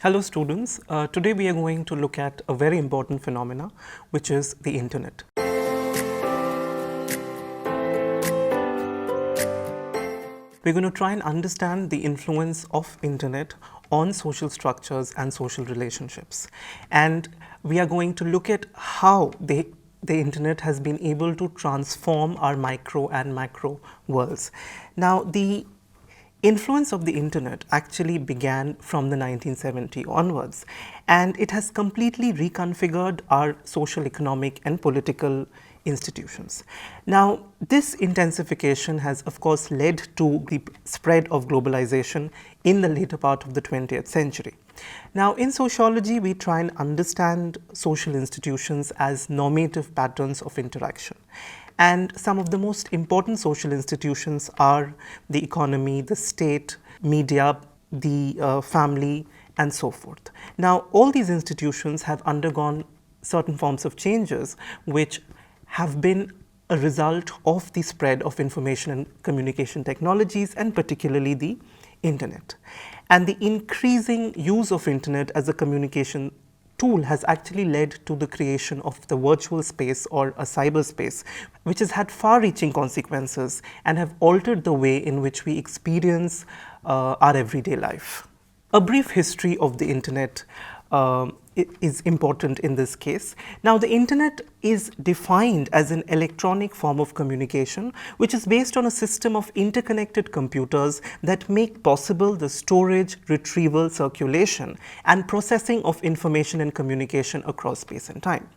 Hello students, today we are going to look at a very important phenomena which is the internet. We're going to try and understand the influence of internet on social structures and social relationships, and we are going to look at how the internet has been able to transform our micro and macro worlds. Now, the influence of the internet actually began from the 1970s onwards, and it has completely reconfigured our social, economic and political institutions. Now, this intensification has of course led to the spread of globalization in the later part of the 20th century. Now, in sociology, we try and understand social institutions as normative patterns of interaction. And some of the most important social institutions are the economy, the state, media, the family, and so forth. Now, all these institutions have undergone certain forms of changes which have been a result of the spread of information and communication technologies, and particularly the internet. And the increasing use of internet as a communication tool has actually led to the creation of the virtual space or a cyberspace, which has had far-reaching consequences and have altered the way in which we experience our everyday life. A brief history of the internet is important in this case. Now, the internet is defined as an electronic form of communication which is based on a system of interconnected computers that make possible the storage, retrieval, circulation and processing of information and communication across space and time.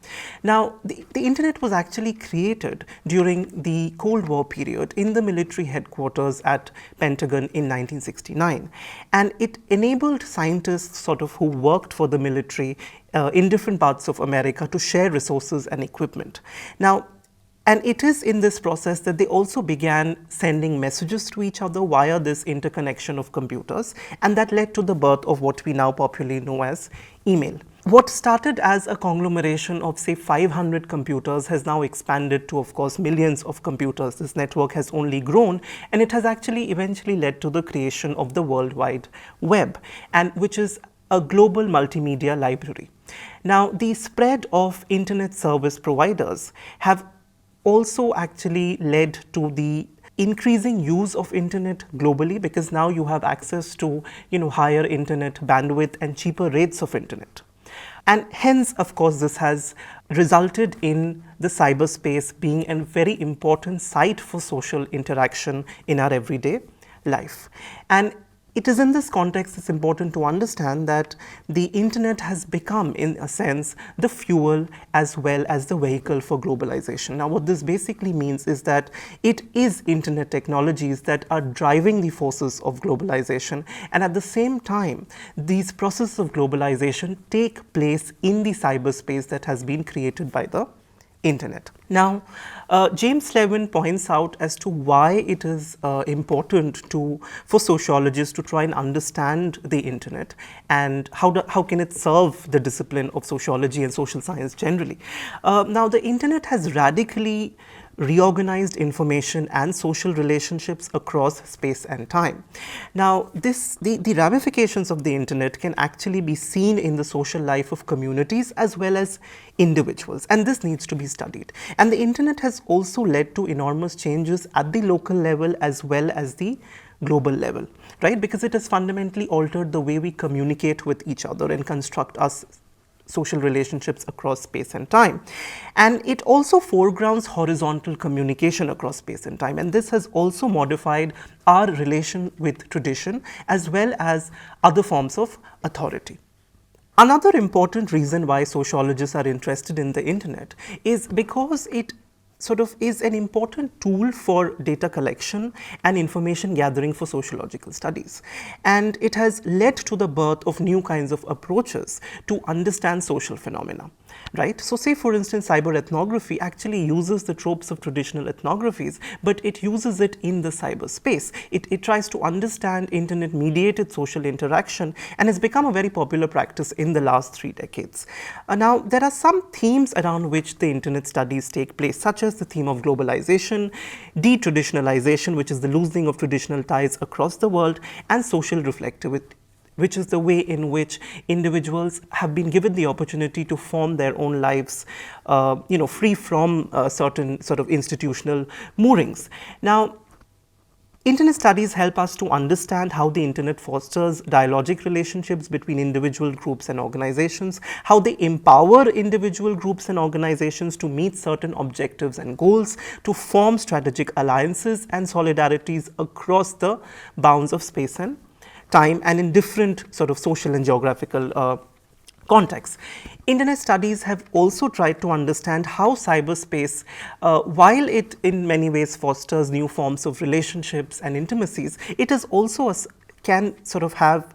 Now, the internet was actually created during the Cold War period in the military headquarters at Pentagon in 1969, and it enabled scientists who worked for the military in different parts of America to share resources and equipment. Now, and it is in this process that they also began sending messages to each other via this interconnection of computers, and that led to the birth of what we now popularly know as email. What started as a conglomeration of say 500 computers has now expanded to, of course, millions of computers. This network has only grown, and it has actually eventually led to the creation of the World Wide Web, and which is a global multimedia library. Now, the spread of internet service providers have also actually led to the increasing use of internet globally, because now you have access to higher internet bandwidth and cheaper rates of internet. And hence, of course, this has resulted in the cyberspace being a very important site for social interaction in our everyday life. And it is in this context it's important to understand that the internet has become, in a sense, the fuel as well as the vehicle for globalization. Now, what this basically means is that it is internet technologies that are driving the forces of globalization, and at the same time, these processes of globalization take place in the cyberspace that has been created by the internet. Now, James Levin points out as to why it is important for sociologists to try and understand the internet, and how can it serve the discipline of sociology and social science generally. Now, the internet has radically reorganized information and social relationships across space and time. Now, the ramifications of the internet can actually be seen in the social life of communities as well as individuals, and this needs to be studied. And the internet has also led to enormous changes at the local level as well as the global level, right? Because it has fundamentally altered the way we communicate with each other and construct us social relationships across space and time. And it also foregrounds horizontal communication across space and time, and this has also modified our relation with tradition as well as other forms of authority. Another important reason why sociologists are interested in the internet is because it is an important tool for data collection and information gathering for sociological studies. And it has led to the birth of new kinds of approaches to understand social phenomena, right? So say, for instance, cyberethnography actually uses the tropes of traditional ethnographies, but it uses it in the cyberspace. It tries to understand internet-mediated social interaction, and has become a very popular practice in the last 3 decades. Now, there are some themes around which the internet studies take place, such as the theme of globalization, detraditionalization, which is the loosening of traditional ties across the world, and social reflectivity, which is the way in which individuals have been given the opportunity to form their own lives, free from certain sort of institutional moorings. Now, Internet studies help us to understand how the internet fosters dialogic relationships between individual groups and organizations, how they empower individual groups and organizations to meet certain objectives and goals, to form strategic alliances and solidarities across the bounds of space and time and in different sort of social and geographical contexts. Internet studies have also tried to understand how cyberspace, while it in many ways fosters new forms of relationships and intimacies, it is also can sort of have,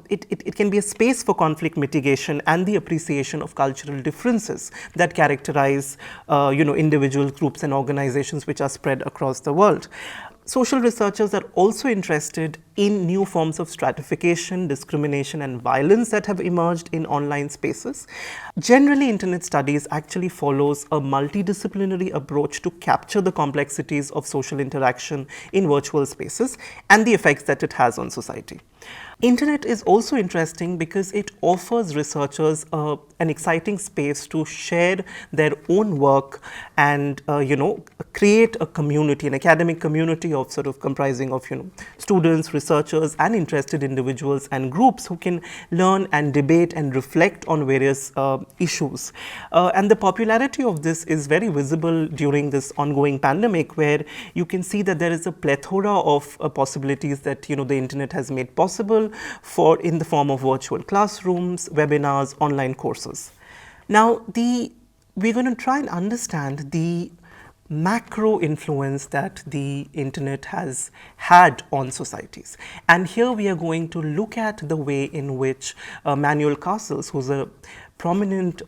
it can be a space for conflict mitigation and the appreciation of cultural differences that characterize, individual groups and organizations which are spread across the world. Social researchers are also interested in new forms of stratification, discrimination, and violence that have emerged in online spaces. Generally, internet studies actually follows a multidisciplinary approach to capture the complexities of social interaction in virtual spaces and the effects that it has on society. Internet is also interesting because it offers researchers an exciting space to share their own work and create a community, an academic community of sort of comprising of students, researchers, and interested individuals and groups who can learn and debate and reflect on various issues. And the popularity of this is very visible during this ongoing pandemic, where you can see that there is a plethora of possibilities that the internet has made possible in the form of virtual classrooms, webinars, online courses. Now, we're going to try and understand the macro influence that the internet has had on societies. And here we are going to look at the way in which Manuel Castells, who's a prominent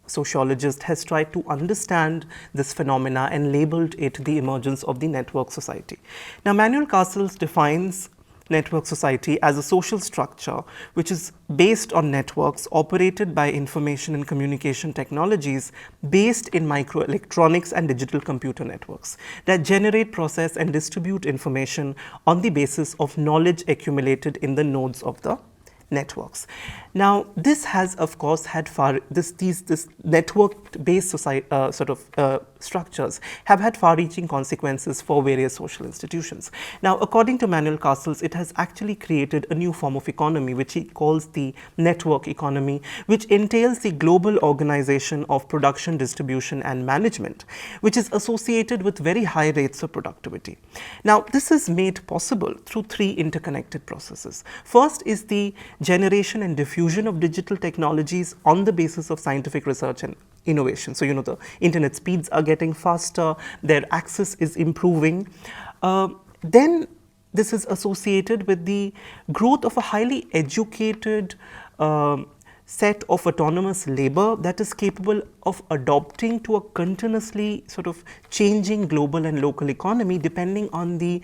sociologist, has tried to understand this phenomena and labeled it the emergence of the network society. Now, Manuel Castells defines network society as a social structure which is based on networks operated by information and communication technologies based in microelectronics and digital computer networks that generate, process, and distribute information on the basis of knowledge accumulated in the nodes of the networks. Now, this has, of course, had this network-based structures have had far-reaching consequences for various social institutions. Now, according to Manuel Castells, it has actually created a new form of economy, which he calls the network economy, which entails the global organization of production, distribution, and management, which is associated with very high rates of productivity. Now, this is made possible through three interconnected processes. First is the generation and diffusion of digital technologies on the basis of scientific research and innovation. So, the internet speeds are getting faster, their access is improving. Then this is associated with the growth of a highly educated set of autonomous labor that is capable of adopting to a continuously sort of changing global and local economy, depending on the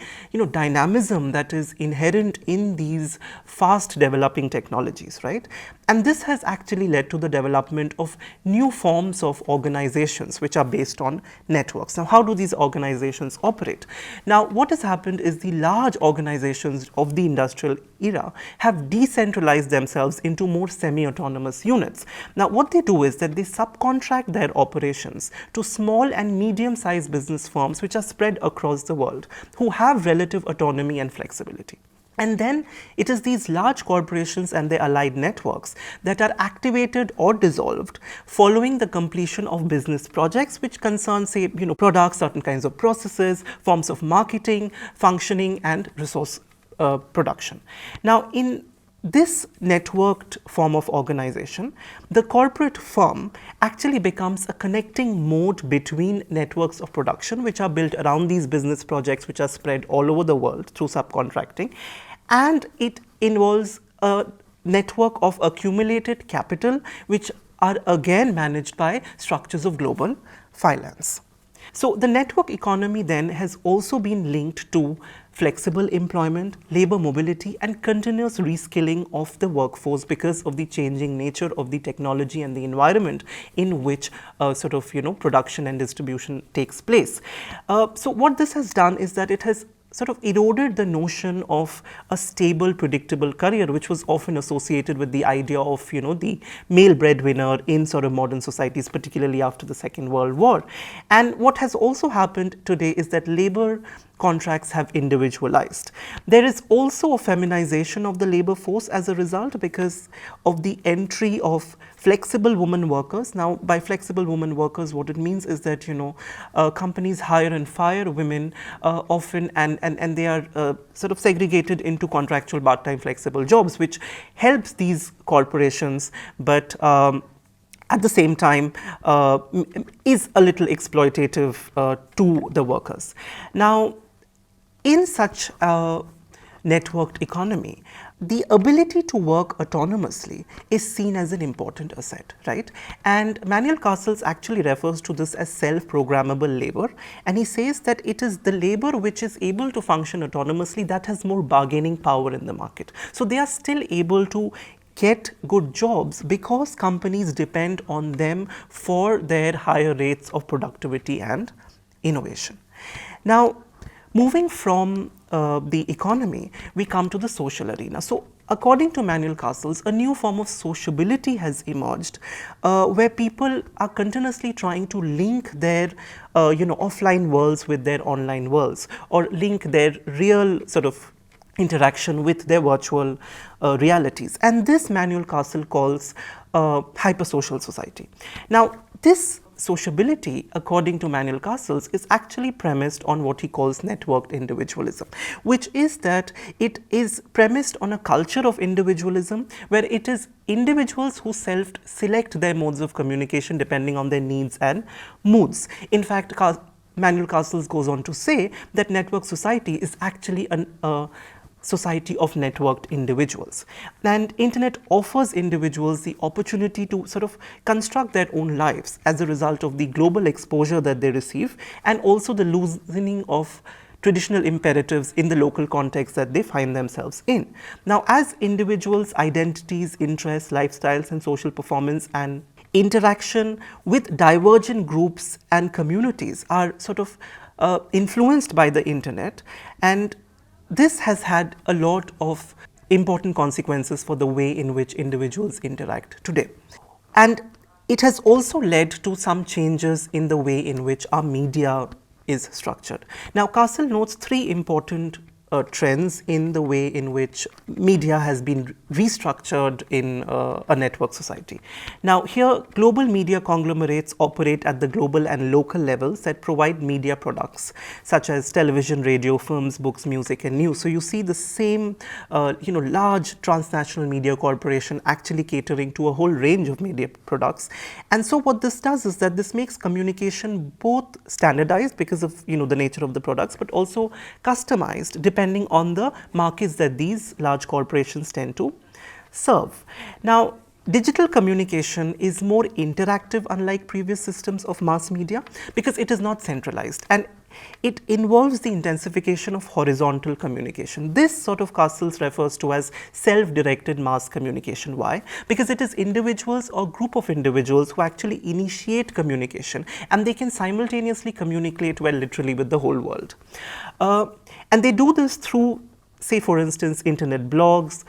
dynamism that is inherent in these fast developing technologies, right? And this has actually led to the development of new forms of organizations which are based on networks. Now, how do these organizations operate? Now, what has happened is the large organizations of the industrial era have decentralized themselves into more semi-autonomous units. Now, what they do is that they subcontract their operations to small and medium-sized business firms which are spread across the world, who have relative autonomy and flexibility. And then it is these large corporations and their allied networks that are activated or dissolved following the completion of business projects which concern, say, products, certain kinds of processes, forms of marketing, functioning, and resource production. Now, in this networked form of organization, the corporate firm actually becomes a connecting mode between networks of production which are built around these business projects which are spread all over the world through subcontracting, and it involves a network of accumulated capital which are again managed by structures of global finance. So, the network economy then has also been linked to flexible employment, labor mobility, and continuous reskilling of the workforce because of the changing nature of the technology and the environment in which production and distribution takes place. So, what this has done is that it has sort of eroded the notion of a stable, predictable career, which was often associated with the idea of, the male breadwinner in sort of modern societies, particularly after the Second World War. And what has also happened today is that labor contracts have individualized. There is also a feminization of the labor force as a result because of the entry of flexible women workers. Now, by flexible women workers, what it means is that, companies hire and fire women often, and they are sort of segregated into contractual part-time flexible jobs, which helps these corporations, but at the same time is a little exploitative to the workers. Now, in such a networked economy, the ability to work autonomously is seen as an important asset, right? And Manuel Castles actually refers to this as self-programmable labor, and he says that it is the labor which is able to function autonomously that has more bargaining power in the market. So they are still able to get good jobs because companies depend on them for their higher rates of productivity and innovation. Now, moving from the economy, we come to the social arena. So, according to Manuel Castles, a new form of sociability has emerged where people are continuously trying to link their offline worlds with their online worlds, or link their real sort of interaction with their virtual realities. And this Manuel Castles calls hypersocial society. Now, this sociability, according to Manuel Castles, is actually premised on what he calls networked individualism, which is that it is premised on a culture of individualism where it is individuals who select their modes of communication depending on their needs and moods. In fact, Manuel Castles goes on to say that network society is actually a society of networked individuals, and internet offers individuals the opportunity to sort of construct their own lives as a result of the global exposure that they receive, and also the loosening of traditional imperatives in the local context that they find themselves in. Now, as individuals' identities, interests, lifestyles, and social performance and interaction with divergent groups and communities are sort of influenced by the internet, and this has had a lot of important consequences for the way in which individuals interact today. And it has also led to some changes in the way in which our media is structured. Now, Castles notes three important trends in the way in which media has been restructured in a network society. Now, here global media conglomerates operate at the global and local levels that provide media products such as television, radio, films, books, music, and news. So you see the same large transnational media corporation actually catering to a whole range of media products. And so what this does is that this makes communication both standardized because of the nature of the products, but also customized depending on the markets that these large corporations tend to serve. Now, digital communication is more interactive, unlike previous systems of mass media, because it is not centralized, and it involves the intensification of horizontal communication. This sort of Castles refers to as self-directed mass communication. Why? Because it is individuals or group of individuals who actually initiate communication, and they can simultaneously communicate literally with the whole world. And they do this through, say for instance, internet blogs,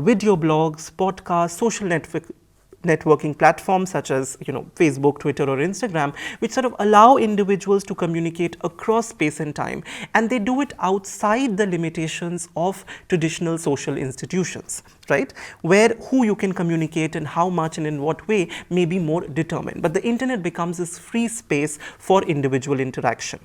video blogs, podcasts, social networking platforms such as Facebook, Twitter, or Instagram, which sort of allow individuals to communicate across space and time, and they do it outside the limitations of traditional social institutions, right, where who you can communicate and how much and in what way may be more determined. But the internet becomes this free space for individual interaction.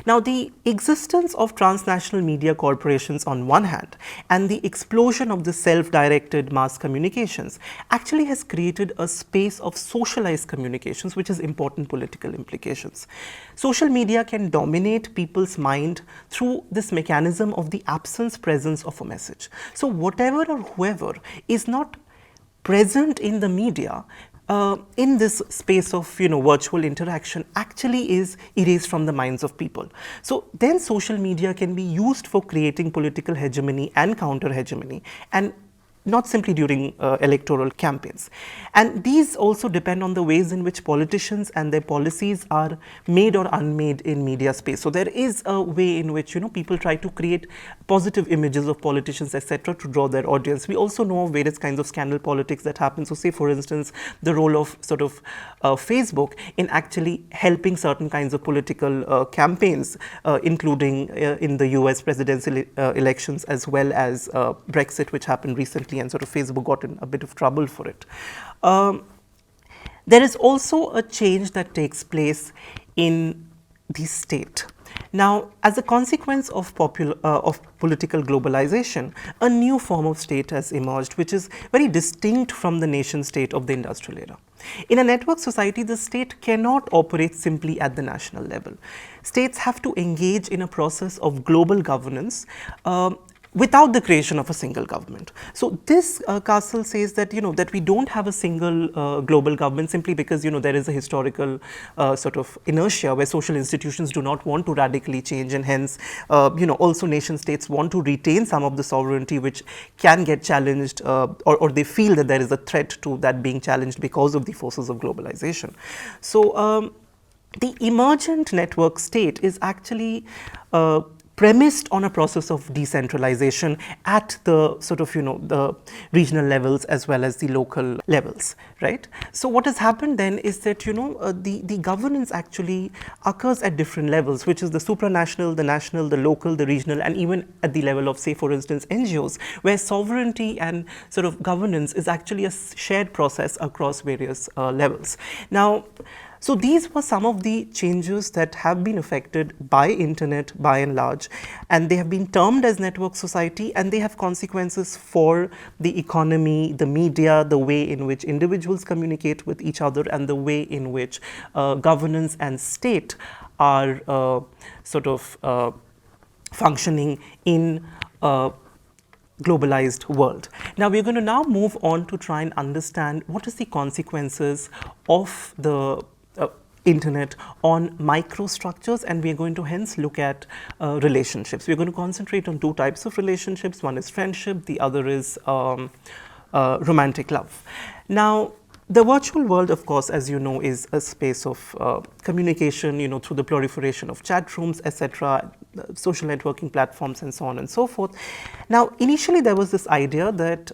Now, the existence of transnational media corporations on one hand and the explosion of the self-directed mass communications actually has created a space of socialized communications which has important political implications. Social media can dominate people's mind through this mechanism of the absence-presence of a message. So, whatever or whoever is not present in the media in this space of virtual interaction actually is erased from the minds of people. So then social media can be used for creating political hegemony and counter hegemony, and not simply during electoral campaigns. And these also depend on the ways in which politicians and their policies are made or unmade in media space. So there is a way in which, people try to create positive images of politicians, etc., to draw their audience. We also know of various kinds of scandal politics that happen. So say, for instance, the role of sort of Facebook in actually helping certain kinds of political campaigns, including in the US presidential elections, as well as Brexit, which happened recently, and sort of Facebook got in a bit of trouble for it. There is also a change that takes place in the state. Now, as a consequence of political globalization, a new form of state has emerged, which is very distinct from the nation state of the industrial era. In a network society, the state cannot operate simply at the national level. States have to engage in a process of global governance without the creation of a single government. So this Castle says that, that we don't have a single global government simply because, there is a historical sort of inertia where social institutions do not want to radically change, and hence, also nation states want to retain some of the sovereignty which can get challenged, or they feel that there is a threat to that being challenged because of the forces of globalization. So the emergent network state is actually premised on a process of decentralization at the sort of, the regional levels as well as the local levels, right? So what has happened then is that, the governance actually occurs at different levels, which is the supranational, the national, the local, the regional, and even at the level of, say, for instance, NGOs, where sovereignty and sort of governance is actually a shared process across various levels. Now, so these were some of the changes that have been affected by internet by and large, and they have been termed as network society, and they have consequences for the economy, the media, the way in which individuals communicate with each other, and the way in which governance and state are sort of functioning in globalized world. Now we're going to now move on to try and understand what is the consequences of the internet on microstructures, and we're going to hence look at relationships. We're going to concentrate on two types of relationships. One is friendship, the other is romantic love. Now, the virtual world, of course, as you know, is a space of communication, through the proliferation of chat rooms, etc., social networking platforms, and so on and so forth. Now, initially there was this idea that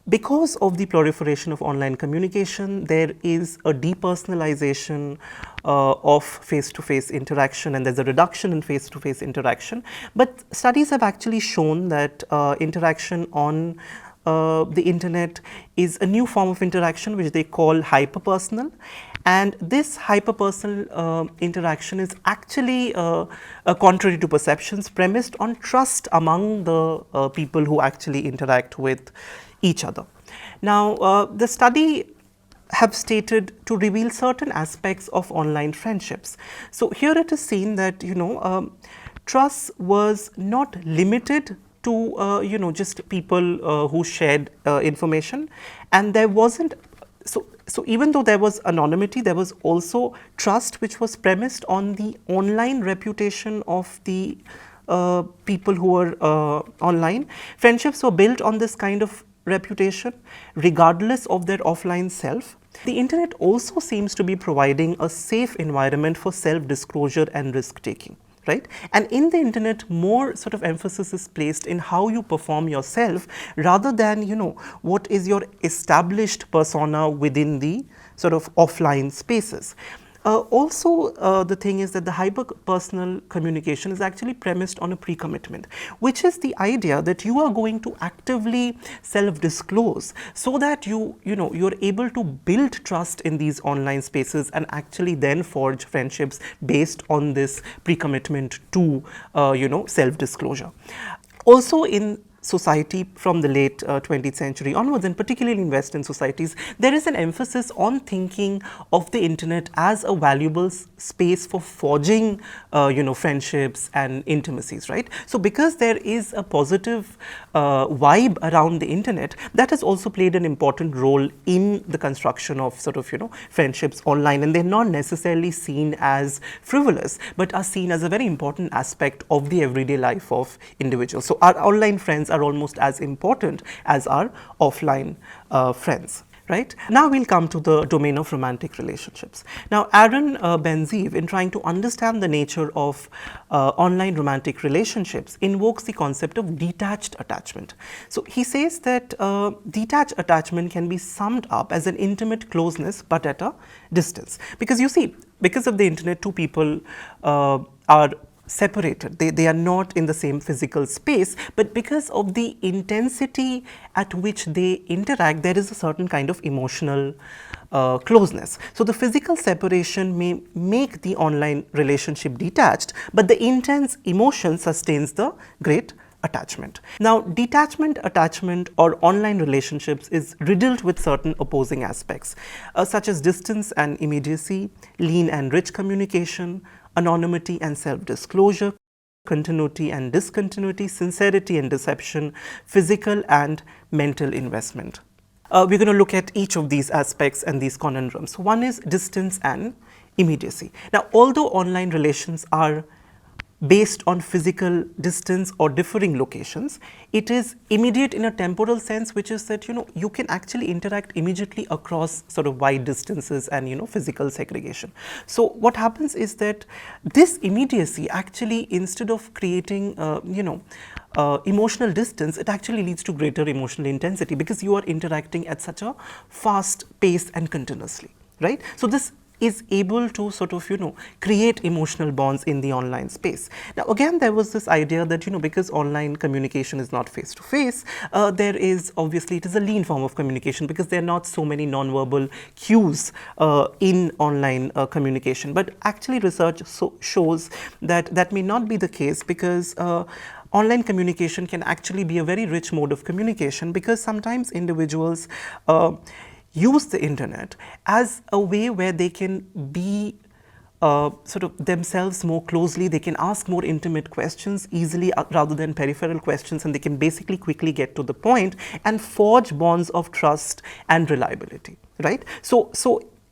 because of the proliferation of online communication, there is a depersonalization of face-to-face interaction, and there's a reduction in face-to-face interaction. But studies have actually shown that interaction on the internet is a new form of interaction which they call hyperpersonal, and this hyperpersonal interaction is actually contrary to perceptions, premised on trust among the people who actually interact with each other. Now, the study have stated to reveal certain aspects of online friendships. So here it is seen that trust was not limited to just people who shared information, and there wasn't. So even though there was anonymity, there was also trust which was premised on the online reputation of the people who were online. Friendships were built on this kind of reputation regardless of their offline self. The internet also seems to be providing a safe environment for self-disclosure and risk-taking, right? And in the internet, more sort of emphasis is placed in how you perform yourself rather than, what is your established persona within the sort of offline spaces. Also, the thing is that the hyper-personal communication is actually premised on a pre-commitment, which is the idea that you are going to actively self-disclose so that you're able to build trust in these online spaces and actually then forge friendships based on this pre-commitment to, self-disclosure. Also, in society from the late 20th century onwards, and particularly in Western societies, there is an emphasis on thinking of the internet as a valuable space for forging, friendships and intimacies, right? So because there is a positive vibe around the internet, that has also played an important role in the construction of sort of, friendships online, and they're not necessarily seen as frivolous, but are seen as a very important aspect of the everyday life of individuals. So our online friends friends are almost as important as our offline friends. Right? Now we'll come to the domain of romantic relationships. Now Aaron Benziv, in trying to understand the nature of online romantic relationships, invokes the concept of detached attachment. So he says that detached attachment can be summed up as an intimate closeness but at a distance. Because you see, because of the internet, two people are separated. They are not in the same physical space, but because of the intensity at which they interact, there is a certain kind of emotional closeness. So the physical separation may make the online relationship detached, but the intense emotion sustains the great attachment. Now, detachment, attachment, or online relationships is riddled with certain opposing aspects, such as distance and immediacy, lean and rich communication, anonymity and self-disclosure, continuity and discontinuity, sincerity and deception, physical and mental investment. We're going to look at each of these aspects and these conundrums. One is distance and immediacy. Now, although online relations are based on physical distance or differing locations, it is immediate in a temporal sense, which is that you can actually interact immediately across sort of wide distances and physical segregation. So what happens is that this immediacy actually, instead of creating emotional distance, it actually leads to greater emotional intensity because you are interacting at such a fast pace and continuously, right? So this is able to sort of create emotional bonds in the online space. Now again, there was this idea that because online communication is not face to face, there is obviously, it is a lean form of communication because there are not so many non-verbal cues in online communication. But actually research shows that that may not be the case, because online communication can actually be a very rich mode of communication, because sometimes individuals use the internet as a way where they can be sort of themselves more closely. They can ask more intimate questions easily rather than peripheral questions, and they can basically quickly get to the point and forge bonds of trust and reliability, right? So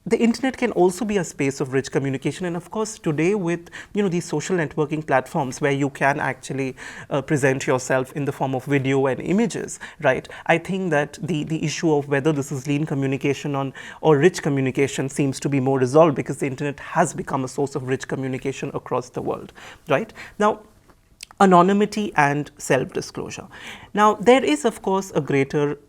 the internet can also be a space of rich communication, and of course today with these social networking platforms where you can actually present yourself in the form of video and images, right? I think that the issue of whether this is lean communication or rich communication seems to be more resolved, because the internet has become a source of rich communication across the world, right? Now, anonymity and self-disclosure. Now there is of course a greater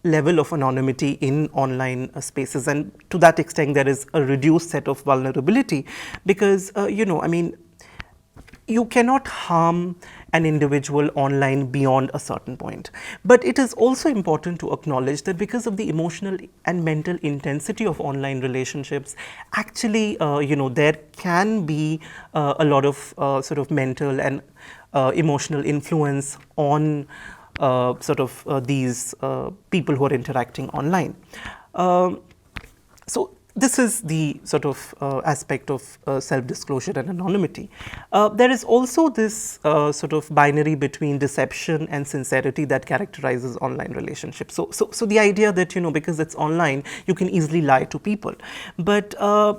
level of anonymity in online spaces, and to that extent there is a reduced set of vulnerability, because I mean, you cannot harm an individual online beyond a certain point. But it is also important to acknowledge that because of the emotional and mental intensity of online relationships, actually there can be a lot of sort of mental and emotional influence on these people who are interacting online. So this is the sort of aspect of self-disclosure and anonymity. There is also this sort of binary between deception and sincerity that characterizes online relationships. So the idea that because it's online, you can easily lie to people. But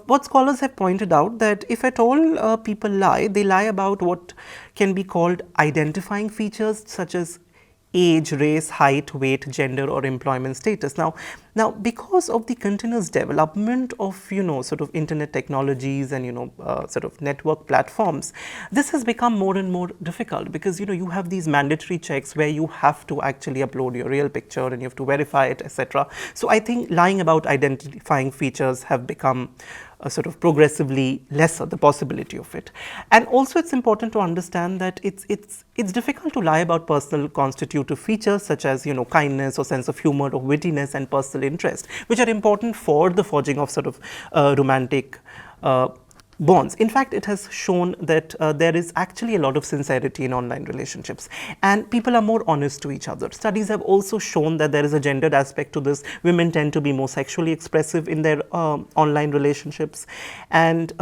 what scholars have pointed out, that if at all people lie, they lie about what can be called identifying features, such as age, race, height, weight, gender, or employment status. Now because of the continuous development of sort of internet technologies and sort of network platforms, this has become more and more difficult, because you have these mandatory checks where you have to actually upload your real picture and you have to verify it, etc. So I think lying about identifying features have become sort of progressively lesser, the possibility of it. And also it's important to understand that it's difficult to lie about personal constitutive features such as kindness or sense of humor or wittiness and personal interest, which are important for the forging of sort of romantic bonds. In fact, it has shown that there is actually a lot of sincerity in online relationships, and people are more honest to each other. Studies have also shown that there is a gendered aspect to this. Women tend to be more sexually expressive in their online relationships, and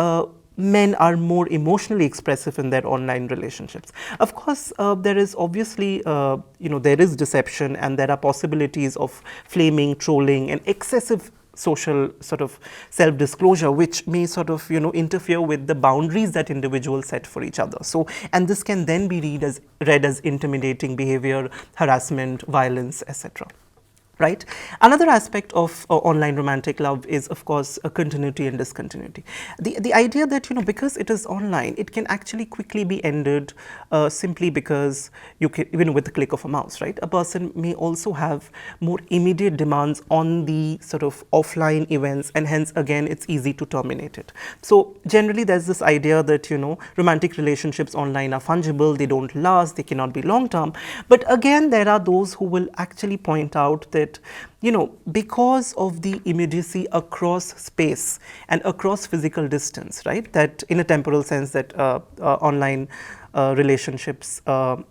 men are more emotionally expressive in their online relationships. Of course, there is obviously, there is deception, and there are possibilities of flaming, trolling, and excessive social sort of self-disclosure, which may sort of, interfere with the boundaries that individuals set for each other. So, and this can then be read as intimidating behavior, harassment, violence, etc. Right. Another aspect of online romantic love is, of course, a continuity and discontinuity. The idea that, because it is online, it can actually quickly be ended simply because you can, with the click of a mouse, right? A person may also have more immediate demands on the sort of offline events, and hence again it's easy to terminate it. So generally there's this idea that, romantic relationships online are fungible, they don't last, they cannot be long term. But again, there are those who will actually point out that, because of the immediacy across space and across physical distance, right, that in a temporal sense that online relationships are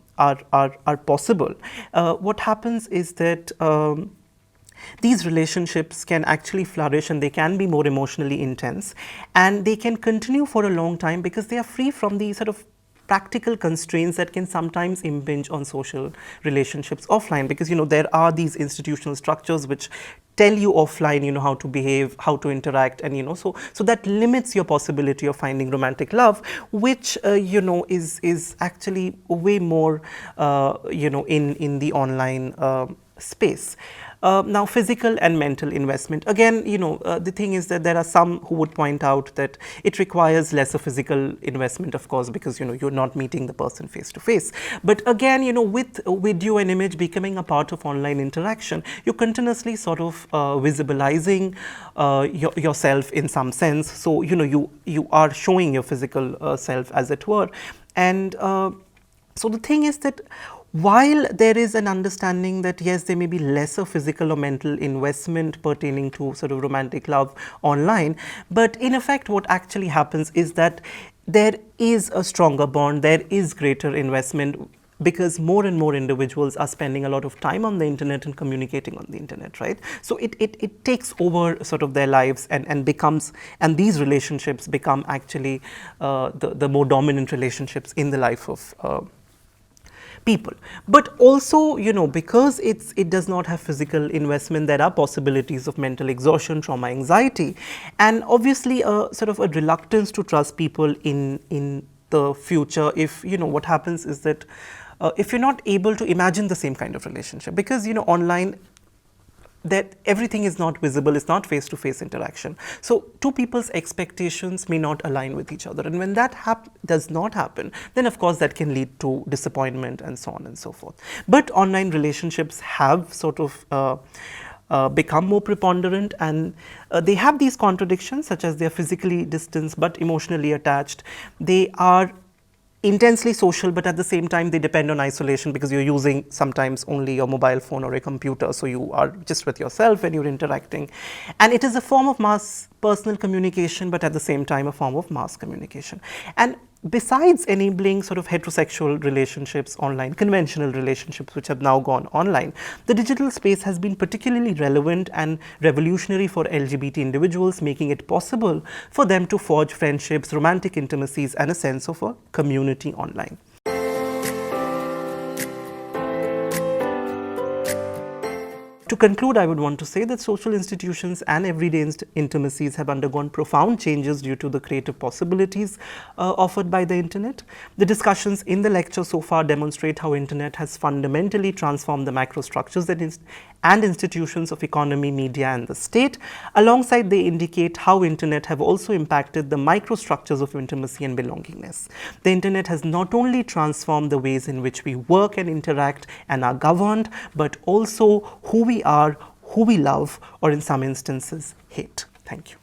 possible, what happens is that these relationships can actually flourish, and they can be more emotionally intense, and they can continue for a long time because they are free from the sort of practical constraints that can sometimes impinge on social relationships offline, because there are these institutional structures which tell you offline how to behave, how to interact, and so that limits your possibility of finding romantic love, which is actually way more in the online space. Now, physical and mental investment. Again, the thing is that there are some who would point out that it requires lesser physical investment, of course, because you're not meeting the person face to face. But again, with video and image becoming a part of online interaction, you're continuously sort of visibilizing yourself in some sense. So you are showing your physical self, as it were, and so the thing is that while there is an understanding that yes, there may be lesser physical or mental investment pertaining to sort of romantic love online, but in effect what actually happens is that there is a stronger bond, there is greater investment, because more and more individuals are spending a lot of time on the internet and communicating on the internet, right? So it takes over sort of their lives and becomes, and these relationships become actually the more dominant relationships in the life of people. But also, because it does not have physical investment, there are possibilities of mental exhaustion, trauma, anxiety, and obviously a sort of a reluctance to trust people in the future. If what happens is that if you're not able to imagine the same kind of relationship, because online that everything is not visible, it's not face-to-face interaction. So two people's expectations may not align with each other, and when that does not happen, then of course that can lead to disappointment and so on and so forth. But online relationships have sort of become more preponderant, and they have these contradictions, such as they are physically distant but emotionally attached. They are intensely social, but at the same time they depend on isolation, because you're using sometimes only your mobile phone or a computer, so you are just with yourself when you're interacting. And it is a form of mass personal communication, but at the same time a form of mass communication. And besides enabling sort of heterosexual relationships online, conventional relationships which have now gone online, the digital space has been particularly relevant and revolutionary for LGBT individuals, making it possible for them to forge friendships, romantic intimacies, and a sense of a community online. To conclude, I would want to say that social institutions and everyday intimacies have undergone profound changes due to the creative possibilities offered by the internet. The discussions in the lecture so far demonstrate how internet has fundamentally transformed the microstructures and institutions of economy, media, and the state. Alongside, they indicate how internet have also impacted the microstructures of intimacy and belongingness. The internet has not only transformed the ways in which we work and interact and are governed, but also who we are, who we love, or in some instances hate. Thank you.